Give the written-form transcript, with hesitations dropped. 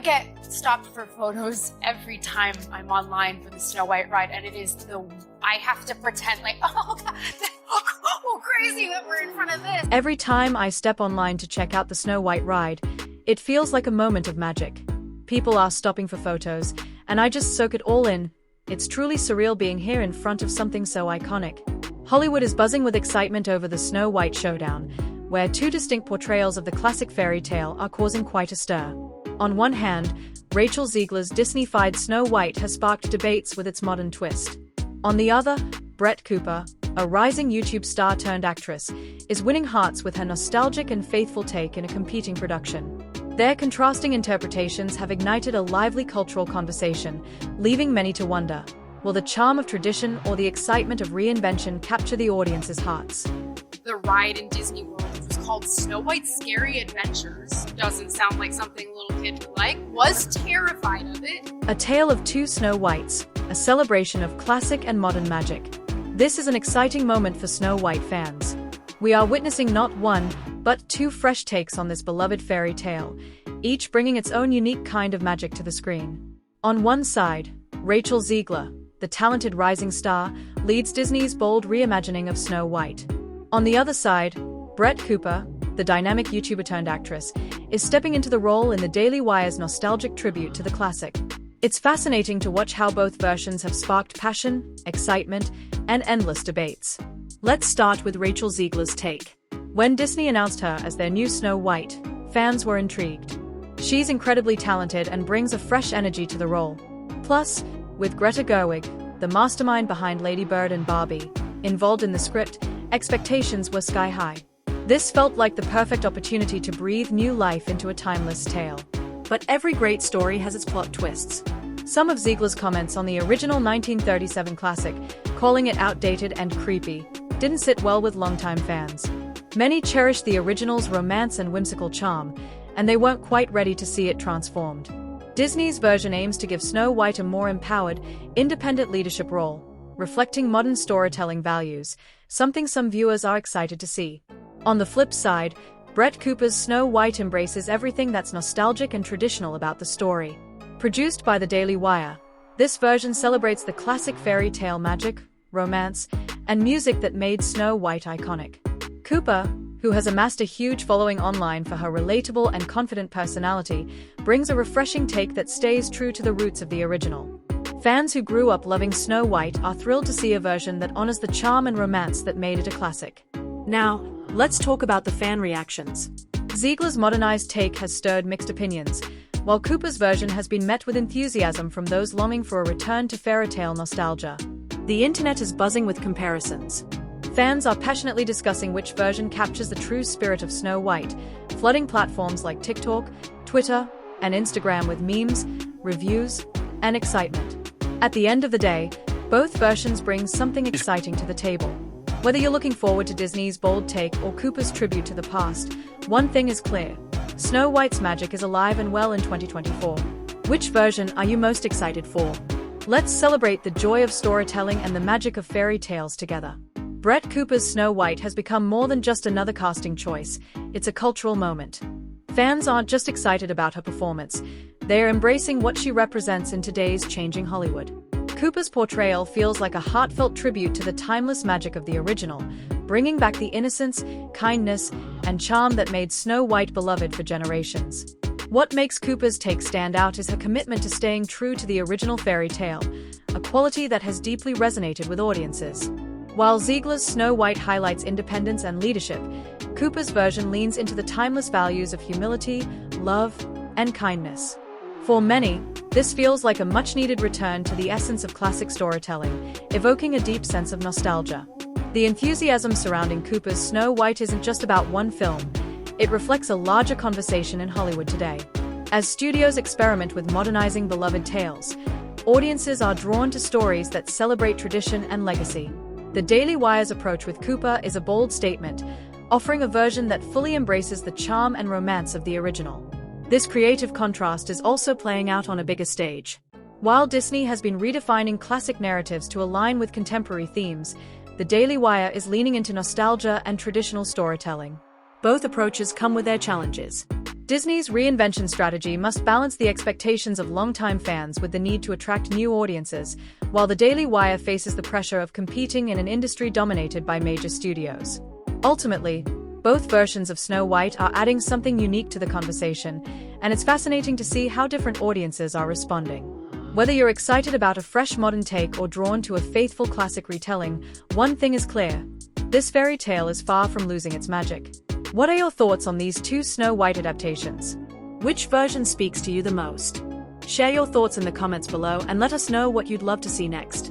get stopped for photos every time I'm online for the Snow White ride, and I have to pretend like, oh God, oh crazy that we're in front of this. Every time I step online to check out the Snow White ride, it feels like a moment of magic. People are stopping for photos, and I just soak it all in. It's truly surreal being here in front of something so iconic. Hollywood is buzzing with excitement over the Snow White showdown, where two distinct portrayals of the classic fairy tale are causing quite a stir. On one hand, Rachel Zegler's Disney-fied Snow White has sparked debates with its modern twist. On the other, Brett Cooper, a rising YouTube star turned actress, is winning hearts with her nostalgic and faithful take in a competing production. Their contrasting interpretations have ignited a lively cultural conversation, leaving many to wonder, will the charm of tradition or the excitement of reinvention capture the audience's hearts? The ride in Disney World, which was called Snow White's Scary Adventures, doesn't sound like something a little kid would like, was terrified of it. A Tale of Two Snow Whites, a celebration of classic and modern magic. This is an exciting moment for Snow White fans. We are witnessing not one, but two fresh takes on this beloved fairy tale, each bringing its own unique kind of magic to the screen. On one side, Rachel Zegler, the talented rising star, leads Disney's bold reimagining of Snow White. On the other side, Brett Cooper, the dynamic YouTuber turned actress, is stepping into the role in the Daily Wire's nostalgic tribute to the classic. It's fascinating to watch how both versions have sparked passion, excitement, and endless debates. Let's start with Rachel Zegler's take. When Disney announced her as their new Snow White, fans were intrigued. She's incredibly talented and brings a fresh energy to the role. Plus, with Greta Gerwig, the mastermind behind Lady Bird and Barbie, involved in the script, expectations were sky high. This felt like the perfect opportunity to breathe new life into a timeless tale. But every great story has its plot twists. Some of Zegler's comments on the original 1937 classic, calling it outdated and creepy, didn't sit well with longtime fans. Many cherished the original's romance and whimsical charm, and they weren't quite ready to see it transformed. Disney's version aims to give Snow White a more empowered, independent leadership role, reflecting modern storytelling values, something some viewers are excited to see. On the flip side, Brett Cooper's Snow White embraces everything that's nostalgic and traditional about the story. Produced by the Daily Wire, this version celebrates the classic fairy tale magic, romance, and music that made Snow White iconic. Cooper, who has amassed a huge following online for her relatable and confident personality, brings a refreshing take that stays true to the roots of the original. Fans who grew up loving Snow White are thrilled to see a version that honors the charm and romance that made it a classic. Now, let's talk about the fan reactions. Zegler's modernized take has stirred mixed opinions, while Cooper's version has been met with enthusiasm from those longing for a return to fairy tale nostalgia. The internet is buzzing with comparisons. Fans are passionately discussing which version captures the true spirit of Snow White, flooding platforms like TikTok, Twitter, and Instagram with memes, reviews, and excitement. At the end of the day, both versions bring something exciting to the table. Whether you're looking forward to Disney's bold take or Cooper's tribute to the past, one thing is clear: Snow White's magic is alive and well in 2024. Which version are you most excited for? Let's celebrate the joy of storytelling and the magic of fairy tales together. Brett Cooper's Snow White has become more than just another casting choice, it's a cultural moment. Fans aren't just excited about her performance, they are embracing what she represents in today's changing Hollywood. Cooper's portrayal feels like a heartfelt tribute to the timeless magic of the original, bringing back the innocence, kindness, and charm that made Snow White beloved for generations. What makes Cooper's take stand out is her commitment to staying true to the original fairy tale, a quality that has deeply resonated with audiences. While Zegler's Snow White highlights independence and leadership, Cooper's version leans into the timeless values of humility, love, and kindness. For many, this feels like a much-needed return to the essence of classic storytelling, evoking a deep sense of nostalgia. The enthusiasm surrounding Cooper's Snow White isn't just about one film, it reflects a larger conversation in Hollywood today. As studios experiment with modernizing beloved tales, audiences are drawn to stories that celebrate tradition and legacy. The Daily Wire's approach with Cooper is a bold statement, offering a version that fully embraces the charm and romance of the original. This creative contrast is also playing out on a bigger stage. While Disney has been redefining classic narratives to align with contemporary themes, the Daily Wire is leaning into nostalgia and traditional storytelling. Both approaches come with their challenges. Disney's reinvention strategy must balance the expectations of longtime fans with the need to attract new audiences, while the Daily Wire faces the pressure of competing in an industry dominated by major studios. Ultimately, both versions of Snow White are adding something unique to the conversation, and it's fascinating to see how different audiences are responding. Whether you're excited about a fresh modern take or drawn to a faithful classic retelling, one thing is clear: this fairy tale is far from losing its magic. What are your thoughts on these two Snow White adaptations? Which version speaks to you the most? Share your thoughts in the comments below and let us know what you'd love to see next.